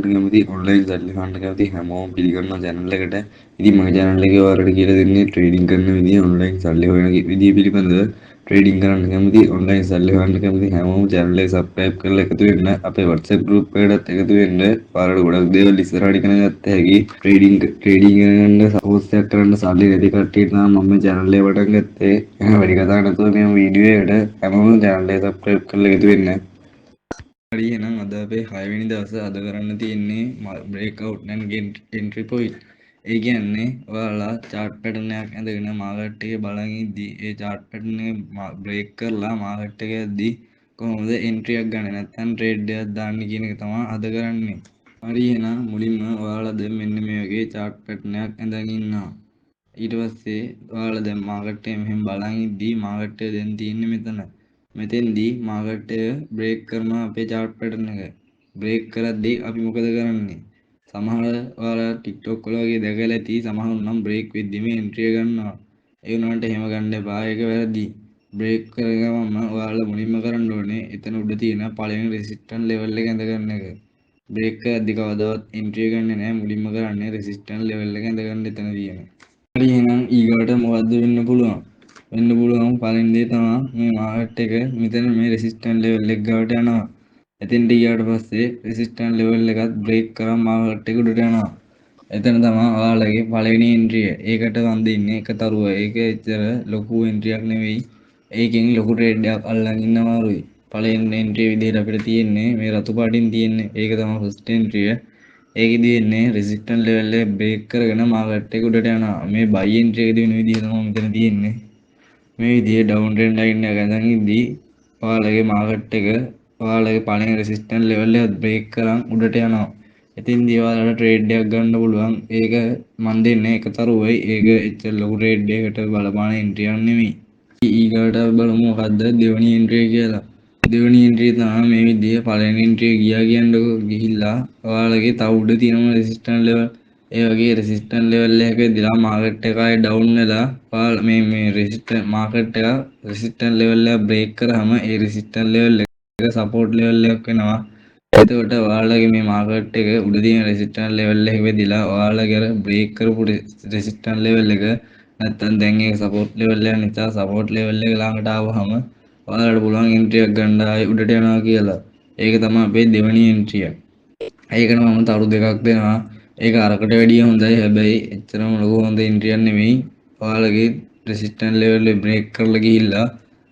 ගන්න කැමති ඔන්ලයින් සල්ලි ගන්න කැමති හැමෝම පිළිගන්නවා channel එකට. ඉතින් මගේ channel එකේ ඔයාලට කියලා දෙන්නේ ට්‍රේඩින් කරන විදිහ ඔන්ලයින් සල්ලි හොයන විදිහ පිළිබඳව. ට්‍රේඩින් කරන්න කැමති ඔන්ලයින් සල්ලි හොයන්න කැමති හැමෝම channel එක subscribe කරලා එකතු වෙන්න. අපේ WhatsApp group එකටත් එකතු වෙන්න. ඔයාලට ගොඩක් දේවල් ඉස්සරහට ඉගෙන ගන්න හැකි. ට්‍රේඩින් කරන සපෝට් එකක් කරන්න සල්ලි නැති කට්ටියට නම් මම මේ channel එක පටන් ගත්තේ. එහෙනම් වැඩි කතා නැතුව මේ වීඩියෝ එකට හැමෝම channel එක subscribe කරලා එකතු වෙන්න. හරි එහෙනම් අද අපේ 6 වෙනි දවසේ අද කරන්න තියෙන්නේ breakout and entry point. ඒ කියන්නේ ඔයාලා chart pattern එකක් ඇඳගෙන market එකේ බලන් ඉද්දි ඒ chart pattern එක break කරලා market එක යද්දි කොහොමද entry එකක් ගන්න නැත්නම් trade එකක් දාන්න කියන එක තමයි අද කරන්නේ. හරි එහෙනම් මුලින්ම ඔයාලා දැන් මෙන්න මේ වගේ chart pattern එකක් ඇඳගෙන ඉන්නවා. ඊට පස්සේ ඔයාලා දැන් market එක මෙහෙම බලන් ඉද්දි market එක දැන් තියෙන්නේ මෙතන. මෙතෙන්දී මාකට් එක බ්‍රේක් කරනවා අපේ chart pattern එක. බ්‍රේක් කරද්දී අපි මොකද කරන්නේ? සමහර ඔයාලා TikTok වල වගේ දැකලා ඇති සමහරු නම් බ්‍රේක් වෙද්දිම එන්ට්‍රි එක ගන්නවා. ඒ වුණාට එහෙම ගන්න එපා. ඒක වැරදි. බ්‍රේක් කරගමම ඔයාලා මුලින්ම කරන්න ඕනේ එතන උඩ තියෙන පළවෙනි රෙසිස්ටන්ස් ලෙවල් එක ඇඳ ගන්න එක. බ්‍රේක් කරද්දී කවදාවත් එන්ට්‍රි එක ගන්නෙ නැහැ. මුලින්ම කරන්නේ රෙසිස්ටන්ස් ලෙවල් එක ඇඳ ගන්න එතන තියෙන. හරි එහෙනම් ඊගාට මොකද්ද වෙන්න පුළුවන්? වෙන්න පුළුවන් පළවෙනි දේ තමයි මේ මාකට් එක මෙතන මේ රෙසිස්ටන්ස් ලෙවල් එක ගාවට යනවා. එතෙන්ට ගියාට පස්සේ රෙසිස්ටන්ස් ලෙවල් එකත් බ්‍රේක් කරා මාකට් එක උඩට යනවා. එතන තමයි ඔයාලගේ පළවෙනි එන්ට්‍රි එක. ඒකට වන්දින්නේ එක තරුව. ඒක එච්චර ලොකු එන්ට්‍රි එකක් නෙවෙයි. ඒකෙන් ලොකු ට්‍රේඩ් එකක් අල්ලන් ඉන්න අමාරුයි. පළවෙනි එන්ට්‍රි විදිහට අපිට තියෙන්නේ මේ රතු පාටින් තියෙන්නේ. ඒක තමයි ෆස්ට් එන්ට්‍රි එක. ඒකෙදි වෙන්නේ රෙසිස්ටන්ස් ලෙවල් එක බ්‍රේක් කරගෙන මාකට් එක උඩට යනවා. මේ බයි එන්ට්‍රි එකේදී වෙන විදිහ තමයි මෙතන තියෙන්නේ. මේ විදිහේ ඩවුන් ට්‍රෙන්ඩ් ලයින් එක ගඳන් ඉද්දි ඔයාලගේ මාකට් එක ඔයාලගේ පළවෙනි රෙසිස්ටන්ස් ලෙවල් එක බ්‍රේක් කරන් උඩට යනවා. එතින්දී ඔයාලට ට්‍රේඩ් එකක් ගන්න පුළුවන්. ඒක මන් දෙන්නේ එක තරුවයි. ඒක එච්චර ලොකු ට්‍රේඩ් එකකට බලපාන එන්ට්‍රි එකක් නෙමෙයි. ඊගාට බලමු මොකද්ද දෙවෙනි එන්ට්‍රි එක කියලා. දෙවෙනි එන්ට්‍රි එක තමයි මේ විදිහේ පළවෙනි එන්ට්‍රි එක ගියා කියන්නකො ගිහිල්ලා ඔයාලගේ තව උඩ තියෙන රෙසිස්ටන්ස් ලෙවල් ඒ වගේ රෙසිස්ටන්ස් ලෙවල් එකක ඉඳලා මාකට් එක ආයේ ඩවුන් වෙලා ඔයාලා මේ රෙසිස්ටන්ස් මාකට් එක රෙසිස්ටන්ස් ලෙවල් එක බ්‍රේක් කරාම ඒ රෙසිස්ටන්ස් ලෙවල් එක සපෝට් ලෙවල් එකක් වෙනවා. එතකොට ඔයාලගේ මේ මාකට් එක උඩ තියෙන රෙසිස්ටන්ස් ලෙවල් එක වෙදිලා ඔයාලගේ අර බ්‍රේක් කරපු රෙසිස්ටන්ස් ලෙවල් එක නැත්තම් දැන් ඒක සපෝට් ලෙවල් එක නිසා සපෝට් ලෙවල් එක ළඟට ආවහම ඔයාලට පුළුවන් එන්ට්‍රි එකක් ගන්න ආයේ උඩට යනවා කියලා. ඒක තමයි අපේ දෙවෙනි එන්ට්‍රි එක. ඒකට මම තරු දෙකක් දෙනවා. ඒක අරකට වැඩිය හොඳයි. හැබැයි එච්චරම ලොකු හොඳ එන්ට්‍රි එකක් නෙමෙයි. ඔයාලගේ රෙසිස්ටන්ස් ලෙවල් එක බ්‍රේක් කරලා ගිහිල්ලා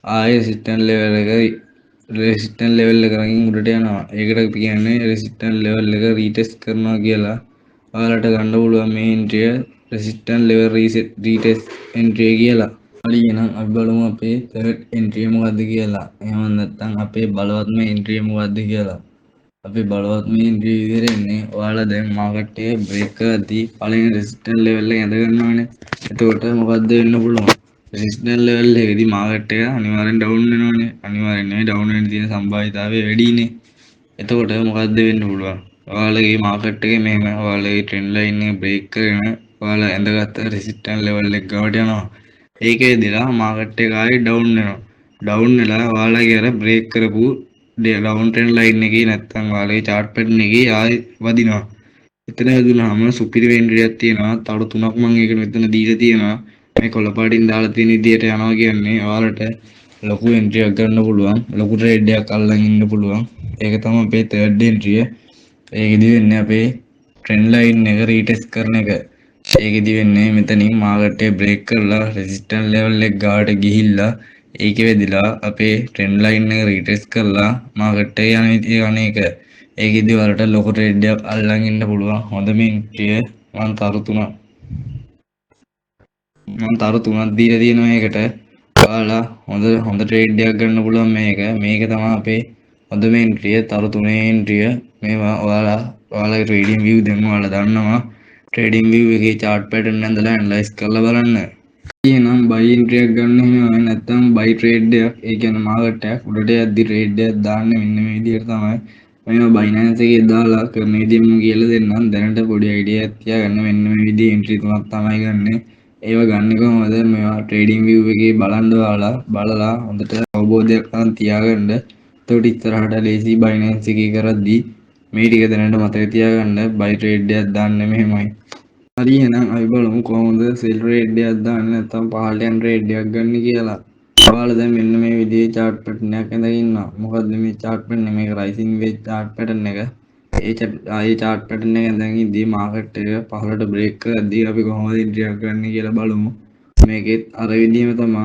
ආයේ රෙසිස්ටන්ස් ලෙවල් එකකින් උඩට යනවා. ඒකට කියන්නේ රෙසිස්ටන්ස් ලෙවල් එක රීටෙස්ට් කරනවා කියලා. ඔයාලට ගන්න පුළුවන් මේ එන්ට්‍රි එක රෙසිස්ටන්ස් ලෙවල් රීටෙස්ට් එන්ට්‍රි කියලා. හරි එහෙනම් අපි බලමු අපේ තර්ඩ් එන්ට්‍රි එක මොකද්ද කියලා. එහෙම නැත්නම් අපේ බලවත්ම එන්ට්‍රි එක මොකද්ද කියලා. අපේ බලවත්ම එන්ට්‍රි විදිහට එන්නේ ඔයාලා දැන් මාකට් එක බ්‍රේක් කරද්දී පළවෙනි රෙසිස්ටන්ස් ලෙවල් එක ඇඳ ගන්නවානේ. එතකොට මොකද්ද වෙන්න පුළුවන්? රෙසිස්ටන්ස් ලෙවල් එකේදී මාකට් එක අනිවාර්යෙන් ඩවුන් වෙනවානේ. අනිවාර්යෙන් නෙවෙයි ඩවුන් වෙන්න තියෙන සම්භාවිතාවය වැඩිනේ. එතකොට මොකද්ද වෙන්න පුළුවන්? ඔයාලගේ මාකට් එකේ මෙහෙම ඔයාලගේ ට්‍රෙන්ඩ් ලයින් එක බ්‍රේක් කරගෙන ඔයාලා ඇඳගත්ත රෙසිස්ටන්ස් ලෙවල් එක ගාවට යනවා. ඒකේදීලා මාකට් එක ආයේ ඩවුන් වෙනවා. ඩවුන් වෙලා ඔයාලගේ අර බ්‍රේක් කරපු ඩවුන් ට්‍රෙන්ඩ් ලයින් එකේ නැත්තම් ඔයාලගේ chart pattern එකේ ආයේ වදිනවා. එතන වැදුනහම සුපිරි එන්ට්‍රි එකක් තියෙනවා. තව තුනක් මම ඒක මෙතන දීලා තියෙනවා. මේ කොළ පාටින් දාලා තියෙන විදිහට යනවා කියන්නේ ඔයාලට ලොකු එන්ට්‍රි එකක් ගන්න පුළුවන්. ලොකු ට්‍රේඩ් එකක් අල්ලන් ඉන්න පුළුවන්. ඒක තමයි අපේ තර්ඩ් එන්ට්‍රි එක. ඒකෙදි වෙන්නේ අපේ ට්‍රෙන්ඩ් ලයින් එක රීටෙස්ට් කරන එක. ඒකෙදි වෙන්නේ මෙතනින් මාකට් එක බ්‍රේක් කරලා රෙසිස්ටන්ස් ලෙවල් එක ගාවට ගිහිල්ලා ඒකේ වෙදිලා අපේ ට්‍රෙන්ඩ් ලයින් එක රීටෙස්ට් කරලා මාකට් එක යන එක. ඒකෙදි වලට ලොකු ට්‍රේඩ් එකක් අල්ලන් ඉන්න පුළුවන්. හොඳම එන්ට්‍රි එක මම තරු තුනක් දීලා තියෙනවා මේකට. ඔයාලා හොඳ ට්‍රේඩ් එකක් ගන්න පුළුවන් මේක. මේක තමයි අපේ හොඳම එන්ට්‍රි එක. තරු තුනේ එන්ට්‍රි එක. මේවා ඔයාලගේ ට්‍රේඩින් view දැන් ඔයාලා දන්නවා. ට්‍රේඩින් view එකේ chart pattern ඇඳලා ඇනලයිස් කරලා බලන්න. එහෙනම් buy entry එකක් ගන්න එහෙම නැත්නම් buy trade එකක්. ඒ කියන්නේ මාකට් එක උඩට යද්දි trade එකක් දාන්න මෙන්න මේ විදිහට තමයි. මම Binance එකේ දාලා කරන විදිහ මම කියලා දෙන්නම්. දැනට පොඩි idea එකක් තියාගන්න. මෙන්න මේ විදිහේ entry තුනක් තමයි ගන්නෙ. ඒවා ගන්න කොහොමද? මේවා trading view එකේ බලන්න බලලා හොඳට අවබෝධයක් ගන්න තියාගන්න. එතකොට ඉස්සරහට ලේසි Binance එකේ කරද්දී මේ ටික දැනට මතක තියාගන්න. බයි ට්‍රේඩ් එකක් දාන්න මෙහෙමයි. හරි එහෙනම් අපි බලමු කොහොමද සෙල් ට්‍රේඩ් එකක් දාන්න නැත්නම් පහළට යන ට්‍රේඩ් එකක් ගන්න කියලා. ඔයාලා දැන් මෙන්න මේ විදිහේ chart pattern එකක් ඇඳගෙන ඉන්නවා. මොකද්ද මේ chart pattern එක? මේක rising wedge chart pattern එක. ඒ chart pattern එක ඇඳගෙන ඉඳී මාකට් එක පහළට break කරද්දී අපි කොහොමද entry එකක් ගන්න කියලා බලමු. මේකෙත් අර විදිහම තමයි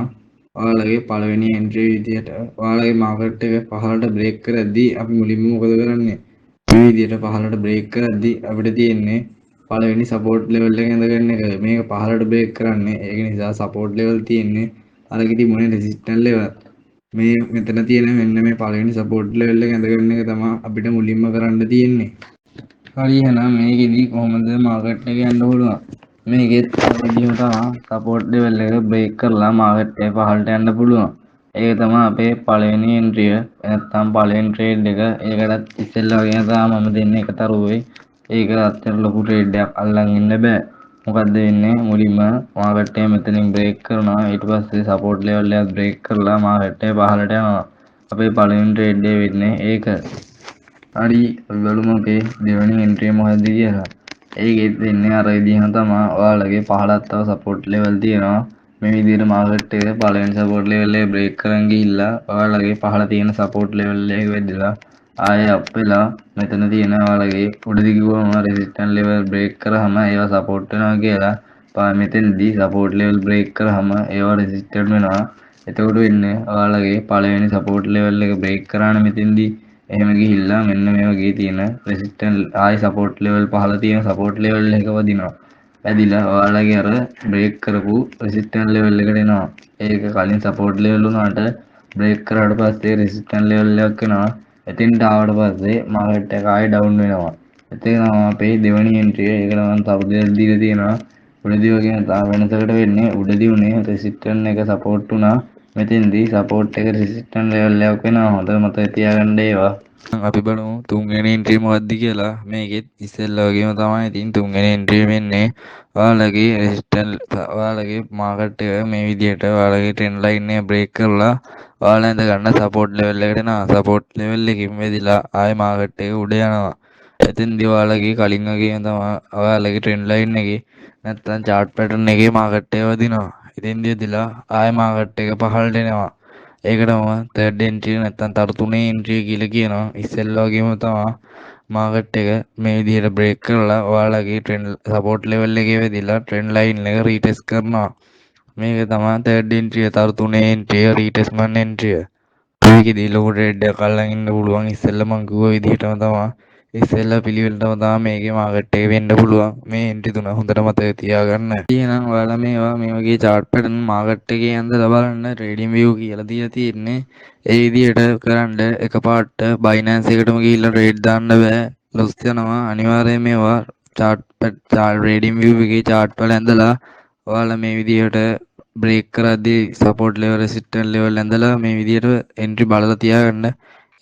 ඔයාලගේ පළවෙනි entry විදිහට ඔයාලගේ මාකට් එක පහළට break කරද්දී අපි මුලින්ම මොකද කරන්නේ? මේ විදිහට පහළට break කරද්දී අපිට තියෙන්නේ පළවෙනි support level එක ඇඳගන්න එක. මේක පහළට break කරන්නේ. ඒක නිසා support level තියෙන්නේ අරගෙන තිබුණේ resistance level. මේ මෙතන තියෙන මෙන්න මේ පළවෙනි support level එක ඇඳගන්න එක තමයි අපිට මුලින්ම කරන්න තියෙන්නේ. හරි එහෙනම් මේකෙදි කොහොමද මාකට් එක යන්න පුළුවන්? මේකෙත් විදිහම තමයි support level එක break කරලා මාකට් එක පහළට යන්න පුළුවන්. ඒක තමයි අපේ පළවෙනි entry එක. නැත්නම් පළවෙනි trade එක. ඒකටත් ඉස්සෙල්ලා වගේ තමයි මම දෙන්නේ එක තරුවේ. ඒක අත්තර ලොකු ට්‍රේඩ් එකක් අල්ලන් ඉන්න බෑ. මොකද්ද වෙන්නේ? මුලින්ම මාකට් එක මෙතනින් බ්‍රේක් කරනවා. ඊට පස්සේ සපෝට් ලෙවල් එක බ්‍රේක් කරලා මාකට් එක පහළට යනවා. අපේ පළවෙනි ට්‍රේඩ් එක වෙන්නේ ඒක. හරි අපි බලමු අපේ දෙවෙනි එන්ට්‍රි මොකද්ද කියලා. ඒකෙත් වෙන්නේ අර විදිහම තමයි. ඔයාලගේ පහළට තව සපෝට් ලෙවල් තියෙනවා. මේ විදිහට මාකට් එක පළවෙනි සපෝට් ලෙවල් එක බ්‍රේක් කරන් ගිහිල්ලා ඔයාලගේ පහළ තියෙන සපෝට් ලෙවල් එක වෙද්දලා ආයෙ අප් වෙලා මෙතන තියෙන ඔයාලගේ උඩ දිගුවම රෙසිස්ටන්ස් ලෙවල් බ්‍රේක් කරාම ඒවා සපෝට් වෙනවා කියලා මෙතනදී සපෝට් ලෙවල් බ්‍රේක් කරාම ඒවා රෙසිස්ටන්ස් වෙනවා. එතකොට වෙන්නේ ඔයාලගේ පළවෙනි සපෝට් ලෙවල් එක බ්‍රේක් කරාන මෙතනදී එහෙම ගිහිල්ලා මෙන්න මේ වගේ තියෙන රෙසිස්ටන්ස් ආයෙ සපෝට් ලෙවල් පහළ තියෙන සපෝට් ලෙවල් එක වදිනවා. වැදිලා ඔයාලගේ අර බ්‍රේක් කරපු රෙසිස්ටන්ස් ලෙවල් එකට එනවා. ඒක කලින් සපෝට් ලෙවල් වුණාට බ්‍රේක් කරාට පස්සේ රෙසිස්ටන්ස් ලෙවල් එකක් එනවා. එතෙන්ට ආවට පස්සේ මාකට් එක ආයෙ ඩවුන් වෙනවා. එතන තමයි අපේ දෙවෙනි එන්ට්‍රි එක. ඒකට මම තව දෙයක් දීලා තියෙනවා. උඩදී වගේ වෙනසකට වෙන්නේ උඩදී උනේ රෙසිස්ටන්ස් එක සපෝට් වුණා. මෙතෙන්දී සපෝට් එක රෙසිස්ටන්ස් ලෙවල් එකක් වෙනවා. හොඳට මතක තියාගන්න ඒවා. අපි බලමු තුන්වෙනි එන්ට්‍රි මොකක්ද කියලා. මේකෙත් ඉස්සෙල්ලා වගේම තමයි. ඉතින් තුන්වෙනි එන්ට්‍රි වෙන්නේ ඔයාලගේ රෙසිස්ටන්ස් ඔයාලගේ මාකට් එක මේ විදිහට ඔයාලගේ ට්‍රෙන්ඩ් ලයින් එක බ්‍රේක් කරලා ඔයාලා ඉඳ ගන්න සපෝට් ලෙවල් එකට එනවා. සපෝට් ලෙවල් එකකින් වැදිලා ආයෙ මාකට් එක උඩ යනවා. එතෙන්දී ඔයාලගේ කලින් වගේම තමයි ඔයාලගේ ට්‍රෙන්ඩ් ලයින් එකේ නැත්නම් chart pattern එකේ මාකට් එක වදිනවා. එතෙන්දී වැදිලා ආයෙ මාකට් එක පහළට එනවා. ඒකටම තර්ඩ් එන්ට්‍රි නැත්නම් තර තුනේ එන්ට්‍රි කියලා කියනවා. ඉස්සෙල්ලා වගේම තමයි මාකට් එක මේ විදිහට බ්‍රේක් කරලා ඔයාලගේ ට්‍රෙන්ඩ් සපෝට් ලෙවල් එකේ වැදිලා ට්‍රෙන්ඩ් ලයින් එක රීටෙස්ට් කරනවා. මේක තමයි තර්ඩ් එන්ට්‍රිය. තර තුනේ එන්ට්‍රිය රීටෙස්ට්මන්ට් එන්ට්‍රිය. මේකෙදී ලොකු ට්‍රේඩ් එකක් අල්ලන් ඉන්න පුළුවන්. ඉස්සෙල්ලා මං කිව්ව විදිහටම තමයි. ඉස්සෙල්ලා පිළිවෙලටම තමයි මේකේ මාකට් එක වෙන්න පුළුවන්. මේ එන්ට්‍රි තුන හොඳට මතක තියාගන්න. එහෙනම් ඔයාලා මේවා මේ වගේ chart pattern මාකට් එකේ යන්දලා බලන්න trading view කියලා දීලා තියෙන්නේ. ඒ විදිහට කරන්න එකපාරට Binance එකටම ගිහිල්ලා trade දාන්න බෑ. ලොස් යනවා. අනිවාර්යයෙන් මේවා trading view එකේ chart වල ඇඳලා ඔයාලා මේ විදිහට බ්‍රේක් කරද්දී සපෝට් ලෙවල් රෙසිස්ටන්ස් ලෙවල් ඇඳලා මේ විදිහට එන්ට්‍රි බලලා තියාගන්න.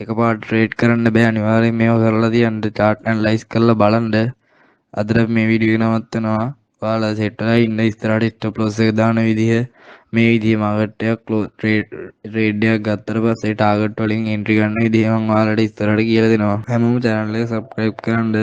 එකපාරට ට්‍රේඩ් කරන්න බෑ. අනිවාර්යයෙන් මේවා කරලා තියන්න. chart ඇනලයිස් කරලා බලන්න. අදට මේ වීඩියෝ එක නවත්තනවා. ඔයාලා සෙට් වෙලා ඉන්න. ඉස්සරහට ස්ටොප් ලොස් එක දාන විදිහ මේ විදිහේ මාකට් එකක් ට්‍රේඩ් එකක් ගත්තට පස්සේ ටාගට් වලින් එන්ට්‍රි ගන්න විදිහ මම ඔයාලට ඉස්සරහට කියලා දෙනවා. හැමෝම channel එක subscribe කරන්න.